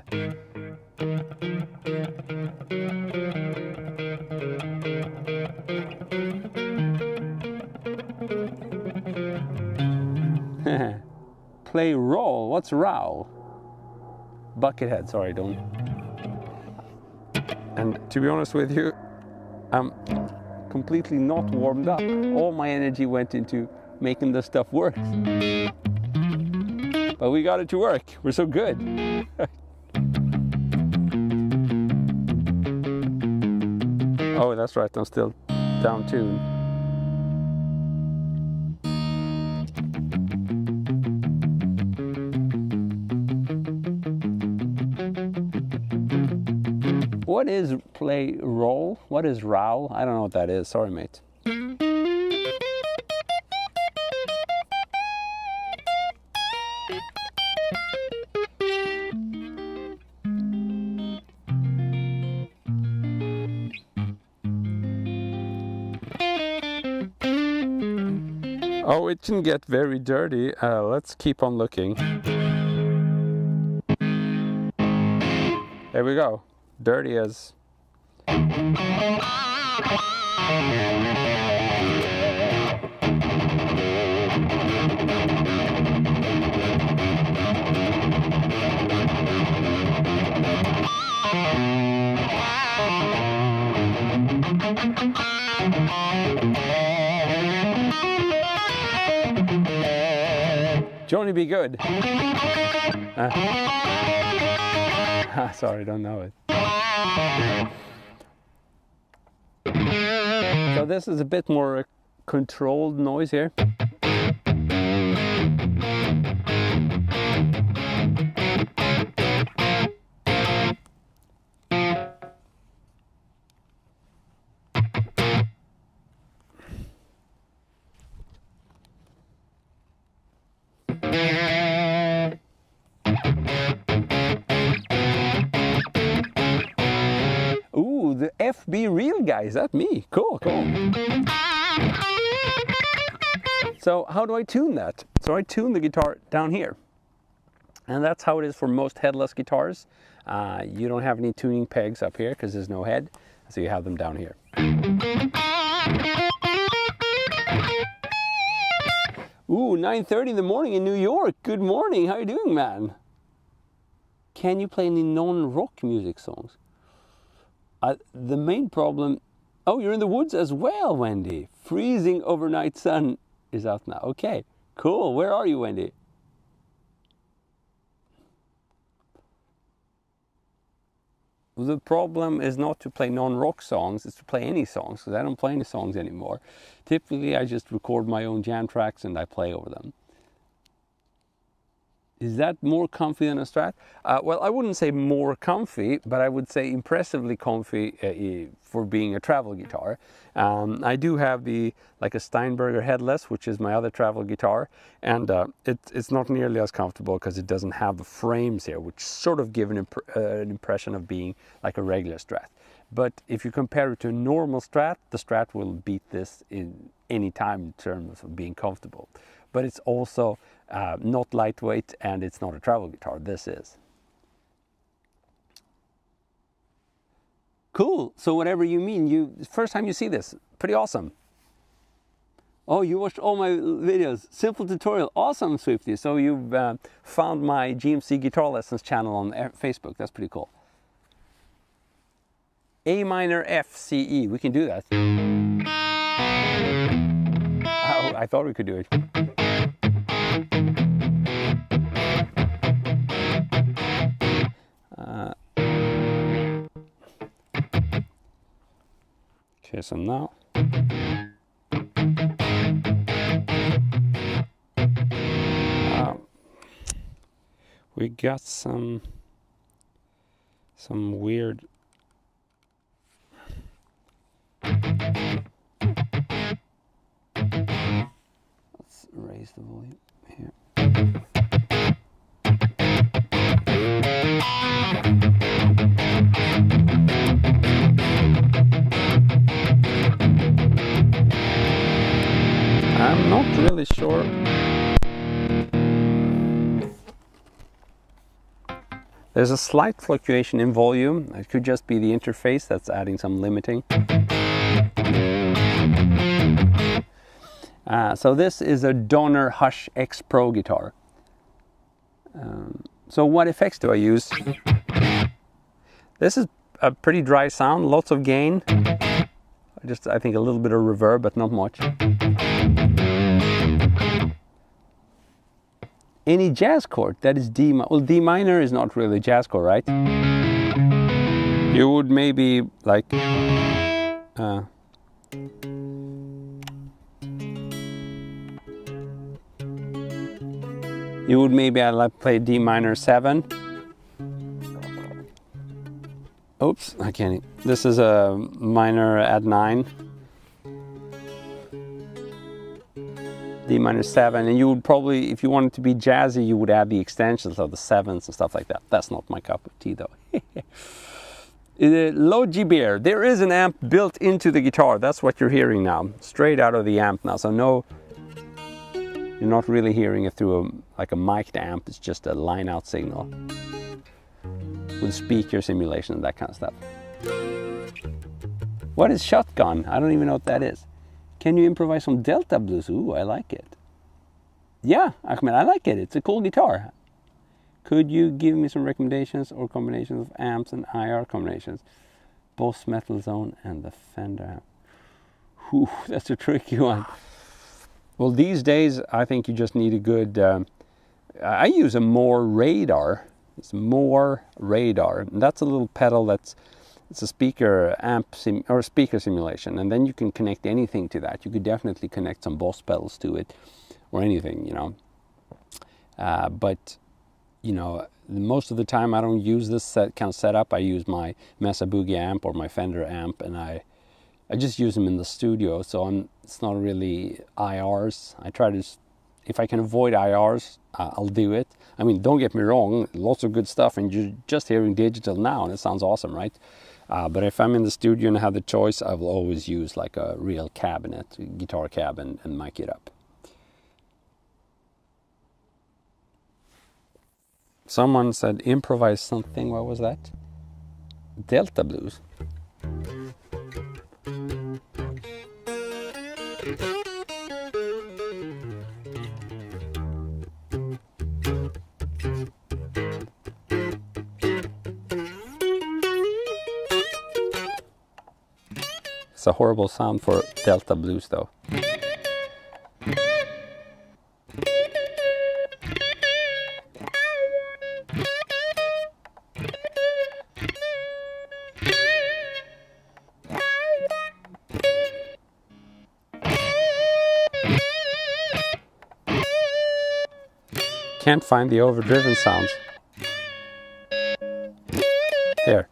Play roll. What's roll? Buckethead. Sorry, don't. And to be honest with you, I'm completely not warmed up. All my energy went into making this stuff work. But we got it to work. We're so good. Oh, that's right. I'm still down tuned. What is play roll? What is rowl? I don't know what that is. Sorry, mate. Oh, it can get very dirty. Let's keep on looking. There we go. Dirty as... Joni, be good. Sorry, don't know it. So this is a bit more controlled noise here. FB Real guy, is that me? Cool, cool. So how do I tune that? So I tune the guitar down here. And that's how it is for most headless guitars. You don't have any tuning pegs up here because there's no head. So you have them down here. Ooh, 9:30 in the morning in New York. Good morning. How you doing, man? Can you play any non-rock music songs? The main problem... Oh, you're in the woods as well, Wendy. Freezing overnight sun is out now. Okay, cool. Where are you, Wendy? The problem is not to play non-rock songs, it's to play any songs, because I don't play any songs anymore. Typically, I just record my own jam tracks and I play over them. Is that more comfy than a Strat? Well, I wouldn't say more comfy, but I would say impressively comfy for being a travel guitar. I do have like a Steinberger headless, which is my other travel guitar, and it's not nearly as comfortable because it doesn't have the frames here, which sort of give an impression of being like a regular Strat. But if you compare it to a normal Strat, the Strat will beat this in any time in terms of being comfortable. But it's also not lightweight, and it's not a travel guitar. This is. Cool. So whatever you mean, first time you see this, pretty awesome. Oh, you watched all my videos. Simple tutorial. Awesome, Swifty. So you've found my GMC Guitar Lessons channel on Facebook. That's pretty cool. A minor F C E. We can do that. Oh, I thought we could do it. Okay, so now we got some weird let's raise the volume here. I'm not really sure. There's a slight fluctuation in volume. It could just be the interface that's adding some limiting. So this is a Donner Hush X Pro guitar. So what effects do I use? This is a pretty dry sound, lots of gain. I think a little bit of reverb, but not much. Any jazz chord, that is D minor. Well, D minor is not really a jazz chord, right? You would maybe like I'd like play D minor 7. Oops, I can't. This is a minor add 9. D minor 7, and you would probably, if you wanted to be jazzy, you would add the extensions of the 7s and stuff like that. That's not my cup of tea though. Logi Bear, there is an amp built into the guitar. That's what you're hearing now, straight out of the amp now. So no, you're not really hearing it through like a mic'd amp. It's just a line out signal with speaker simulation and that kind of stuff. What is shotgun? I don't even know what that is. Can you improvise some Delta blues? Ooh, I like it. Yeah, Ahmed, I like it. It's a cool guitar. Could you give me some recommendations or combinations of amps and IR combinations? Boss Metal Zone and the Fender amp. Ooh, that's a tricky one. Well, these days, I think you just need a good... I use a More Radar. It's More Radar. And that's a little pedal that's... It's a speaker amp or speaker simulation, and then you can connect anything to that. You could definitely connect some Boss pedals to it, or anything, you know. But you know, most of the time I don't use this kind of setup. I use my Mesa Boogie amp or my Fender amp, and I just use them in the studio. So it's not really IRs. I try to, if I can avoid IRs, I'll do it. I mean, don't get me wrong, lots of good stuff, and you're just hearing digital now, and it sounds awesome, right? But if I'm in the studio and I have the choice, I will always use like a real cabinet, guitar cab, and mic it up. Someone said improvise something. What was that? Delta blues. It's a horrible sound for Delta blues though. Can't find the overdriven sounds. Here.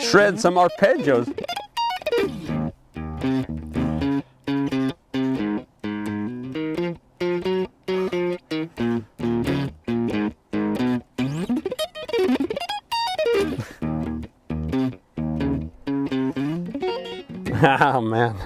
Shred some arpeggios. Oh man.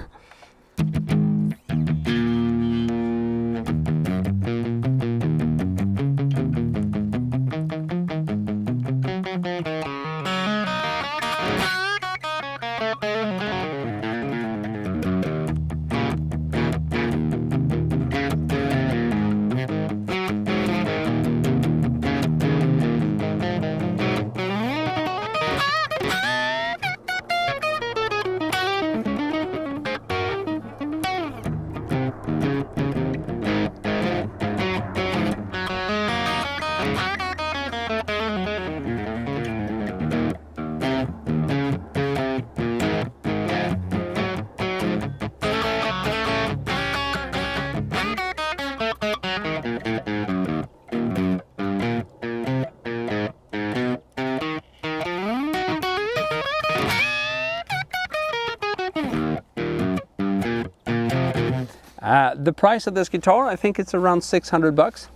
The price of this guitar, I think it's around 600 bucks.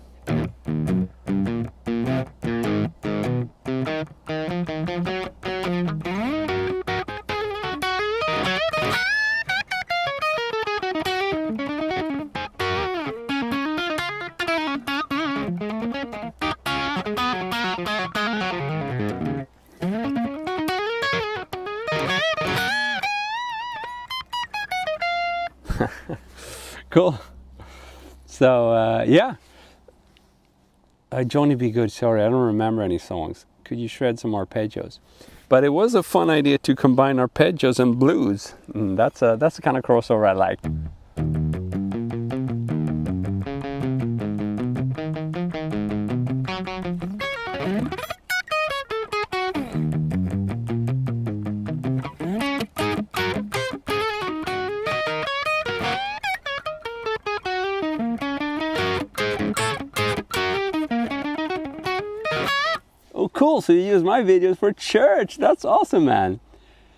Cool. So yeah, Johnny B. Good. Sorry, I don't remember any songs. Could you shred some arpeggios? But it was a fun idea to combine arpeggios and blues. That's the kind of crossover I like. Cool, so you use my videos for church. That's awesome, man.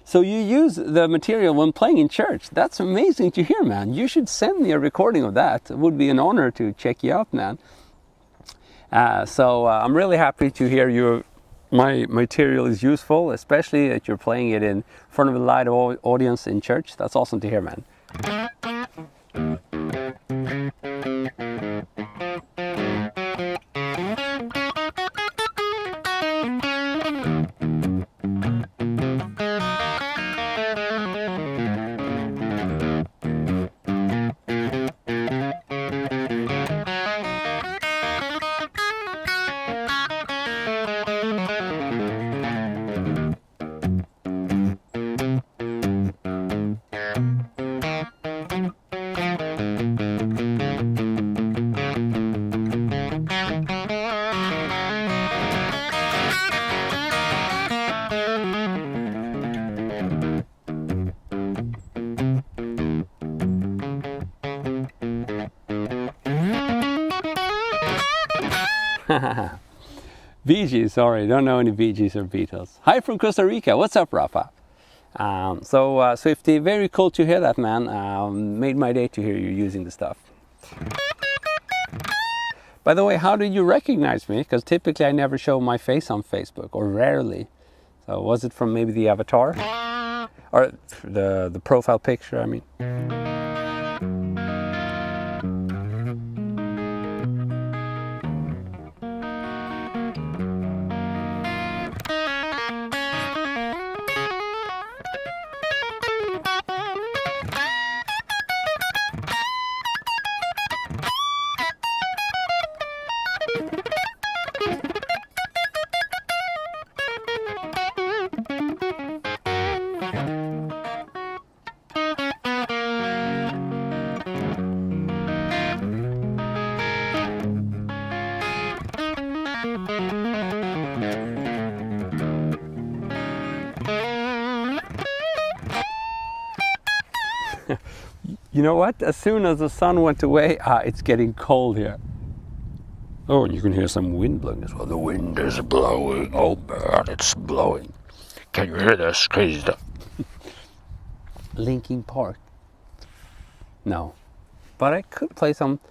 So you use the material when playing in church. That's amazing to hear, man. You should send me a recording of that. It would be an honor to check you out, man. So I'm really happy to hear my material is useful, especially that you're playing it in front of a live audience in church. That's awesome to hear, man. Bee sorry, don't know any Bee or Beatles. Hi from Costa Rica. What's up, Rafa? Swifty, very cool to hear that, man. Made my day to hear you using the stuff. By the way, how did you recognize me? Because typically I never show my face on Facebook, or rarely. So was it from maybe the avatar? Or the profile picture, I mean. You know what? As soon as the sun went away, it's getting cold here. Oh, and you can hear some wind blowing as well. The wind is blowing. Oh man, it's blowing. Can you hear this crazy stuff? Linkin Park. No. But I could play some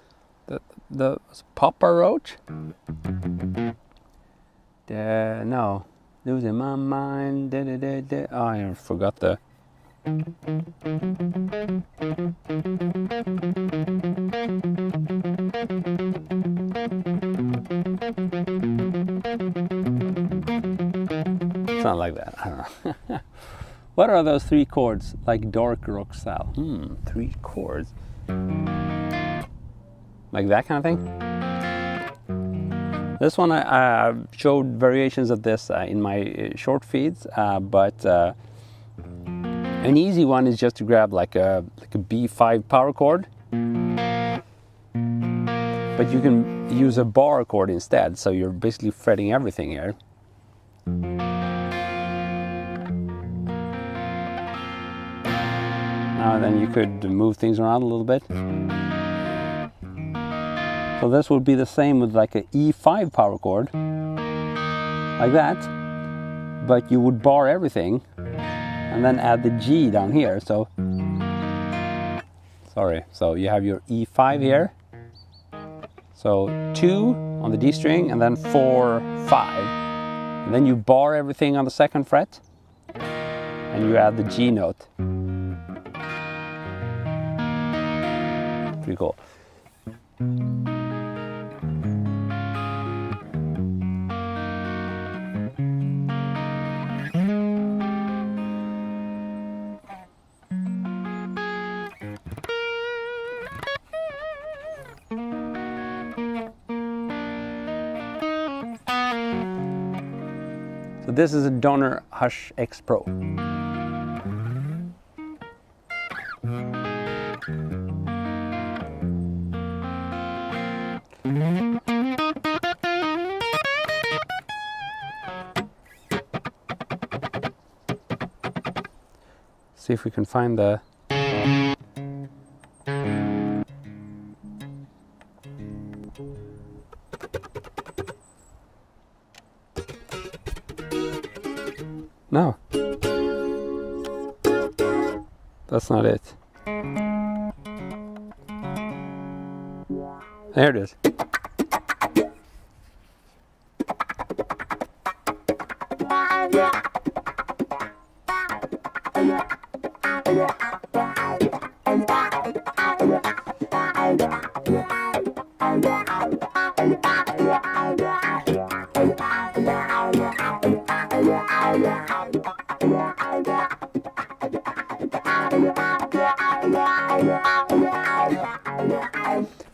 the Papa Roach. No. Losing my mind. Oh, I forgot the. Something like that. I don't know. What are those 3 chords? Like dark rock style. 3 chords. Like that kind of thing? This one I showed variations of this in my short feeds, but an easy one is just to grab like a B5 power chord, but you can use a bar chord instead, so you're basically fretting everything here. Now then you could move things around a little bit. So this would be the same with like an E5 power chord, like that, but you would bar everything and then add the G down here. So you have your E5 here, so 2 on the D string and then 4, 5, and then you bar everything on the 2nd fret and you add the G note. Pretty cool. So this is a Donner Hush X Pro. See if we can find the no, that's not it. There it is.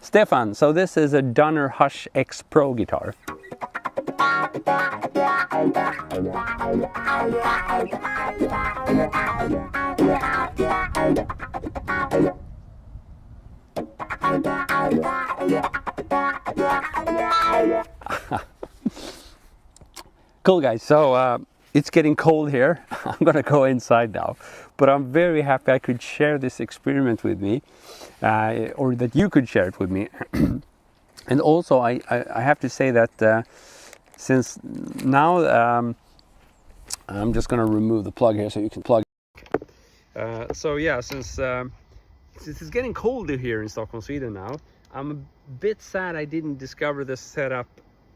Stefan, so this is a Donner Hush X Pro guitar. Cool guys, so it's getting cold here. I'm gonna go inside now, but I'm very happy I could share this experiment with me, or that you could share it with me. And also I have to say that since now I'm just going to remove the plug here so you can plug. So yeah, since it's getting colder here in Stockholm, Sweden now, I'm a bit sad I didn't discover this setup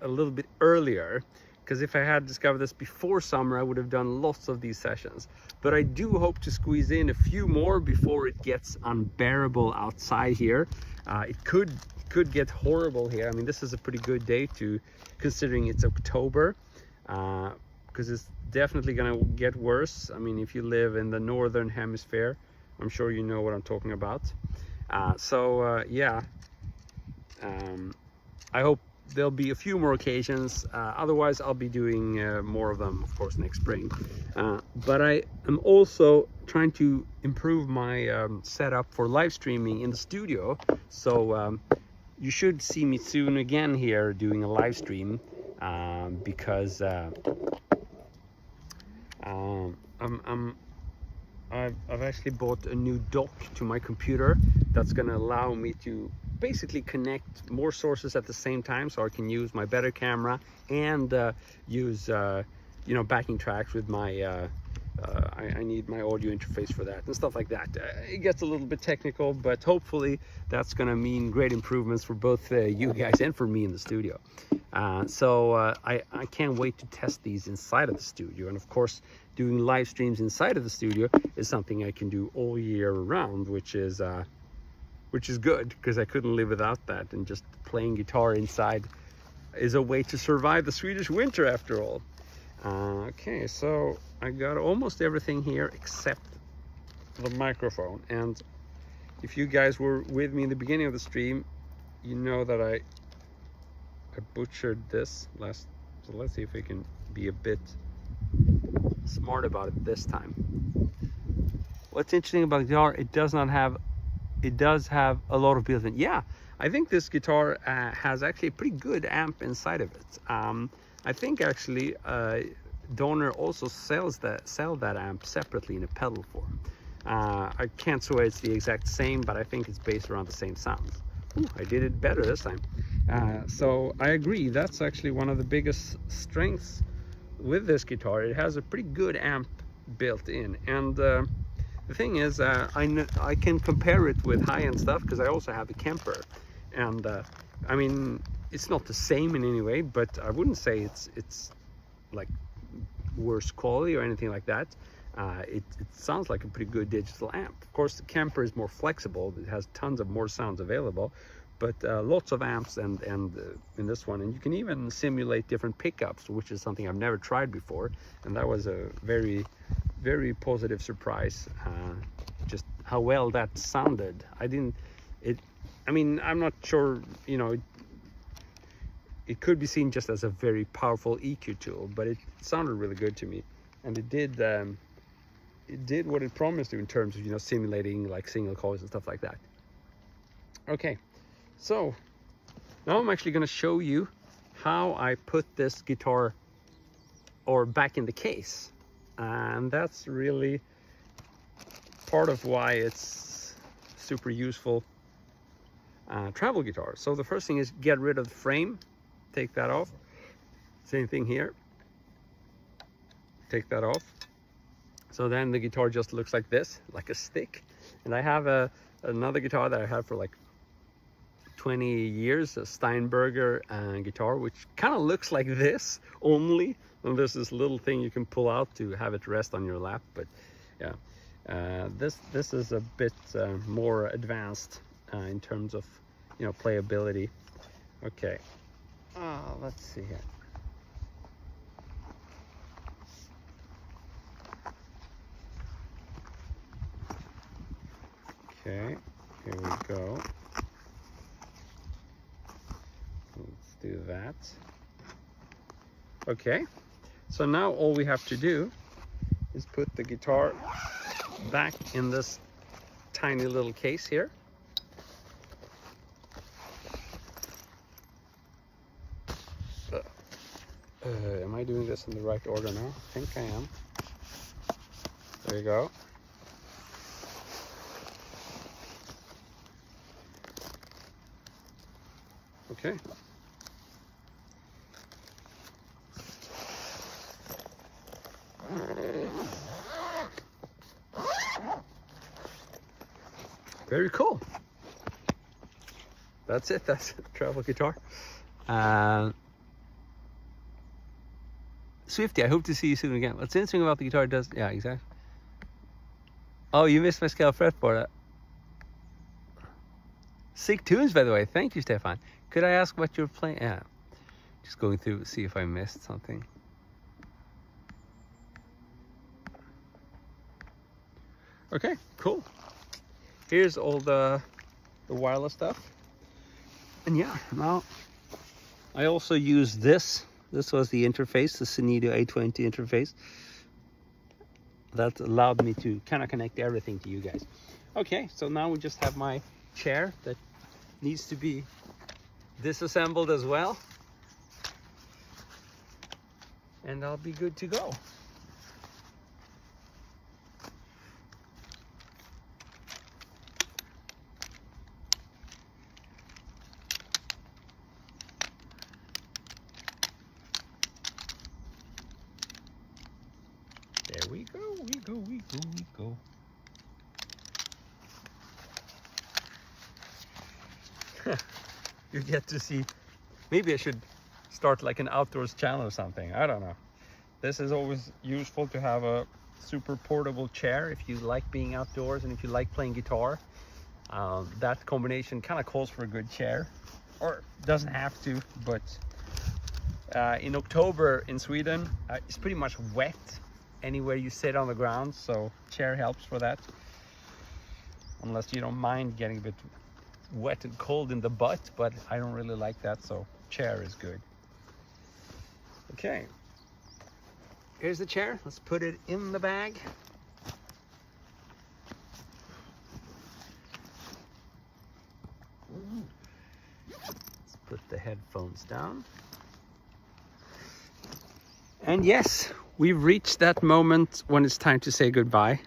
a little bit earlier, because if I had discovered this before summer, I would have done lots of these sessions. But I do hope to squeeze in a few more before it gets unbearable outside here. It could get horrible here. I mean, this is a pretty good day to, considering it's October, because it's definitely gonna get worse. I mean, if you live in the northern hemisphere, I'm sure you know what I'm talking about. Yeah, I hope there'll be a few more occasions. Otherwise, I'll be doing more of them, of course, next spring. But I am also trying to improve my setup for live streaming in the studio. So you should see me soon again here doing a live stream, because I've actually bought a new dock to my computer that's going to allow me to basically connect more sources at the same time, so I can use my better camera and use you know, backing tracks with my I need my audio interface for that and stuff like that. It gets a little bit technical, but hopefully that's going to mean great improvements for both you guys and for me in the studio. I can't wait to test these inside of the studio. And of course, doing live streams inside of the studio is something I can do all year round, which is good, because I couldn't live without that. And just playing guitar inside is a way to survive the Swedish winter, after all. Okay, so I got almost everything here except the microphone. And if you guys were with me in the beginning of the stream, you know that I butchered this last. So let's see if we can be a bit smart about it this time. What's interesting about the guitar, it does have a lot of built-in. Yeah, I think this guitar has actually a pretty good amp inside of it. I think actually Donor also sells that amp separately in a pedal form. I can't swear it's the exact same, but I think it's based around the same sound. Ooh, I did it better this time. So I agree, that's actually one of the biggest strengths with this guitar. It has a pretty good amp built in, and the thing is, I can compare it with high-end stuff because I also have a Kemper, and I mean, it's not the same in any way, but I wouldn't say it's like worse quality or anything like that. It sounds like a pretty good digital amp. Of course, the Kemper is more flexible. It has tons of more sounds available, but lots of amps and in this one, and you can even simulate different pickups, which is something I've never tried before, and that was a very, very positive surprise. Just how well that sounded. I mean, I'm not sure, you know, it could be seen just as a very powerful EQ tool, but it sounded really good to me, and it did what it promised to in terms of, you know, simulating like single coils and stuff like that. Okay, so now I'm actually going to show you how I put this guitar back in the case, and that's really part of why it's super useful travel guitar. So the first thing is get rid of the frame. Take that off. Same thing here. Take that off. So then the guitar just looks like this, like a stick. And I have another guitar that I had for like 20 years, a Steinberger guitar, which kind of looks like this only. And there's this little thing you can pull out to have it rest on your lap. But yeah, this is a bit more advanced in terms of, you know, playability. Okay. Let's see here. Okay, here we go. Let's do that. Okay, so now all we have to do is put the guitar back in this tiny little case here. Am I doing this in the right order now? I think I am. There you go. Okay. Very cool. That's it. That's a travel guitar. Swifty, I hope to see you soon again. What's interesting about the guitar does... Yeah, exactly. Oh, you missed my scale fretboard. Sick tunes, by the way. Thank you, Stefan. Could I ask what you're playing? Yeah. Just going through, see if I missed something. Okay, cool. Here's all the wireless stuff. And yeah, now I also use this. This was the interface, the Synido A20 interface. That allowed me to kind of connect everything to you guys. Okay, so now we just have my chair that needs to be disassembled as well. And I'll be good to go. There we go, we go. You get to see, maybe I should start like an outdoors channel or something, I don't know. This is always useful to have a super portable chair if you like being outdoors and if you like playing guitar. That combination kind of calls for a good chair, or doesn't have to, but in October in Sweden, it's pretty much wet anywhere you sit on the ground, so chair helps for that. Unless you don't mind getting a bit wet and cold in the butt, but I don't really like that, so chair is good. Okay, here's the chair. Let's put it in the bag. Let's put the headphones down. And yes, we've reached that moment when it's time to say goodbye.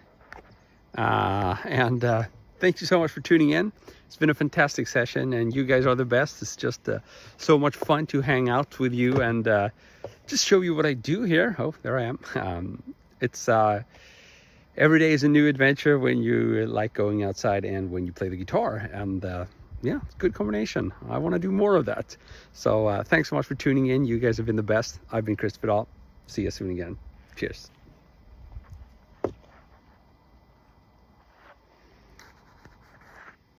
Thank you so much for tuning in. It's been a fantastic session, and you guys are the best. It's just so much fun to hang out with you and just show you what I do here. Oh, there I am. It's every day is a new adventure when you like going outside and when you play the guitar. And yeah, it's a good combination. I want to do more of that. So thanks so much for tuning in. You guys have been the best. I've been Chris Vidal. See you soon again. Cheers.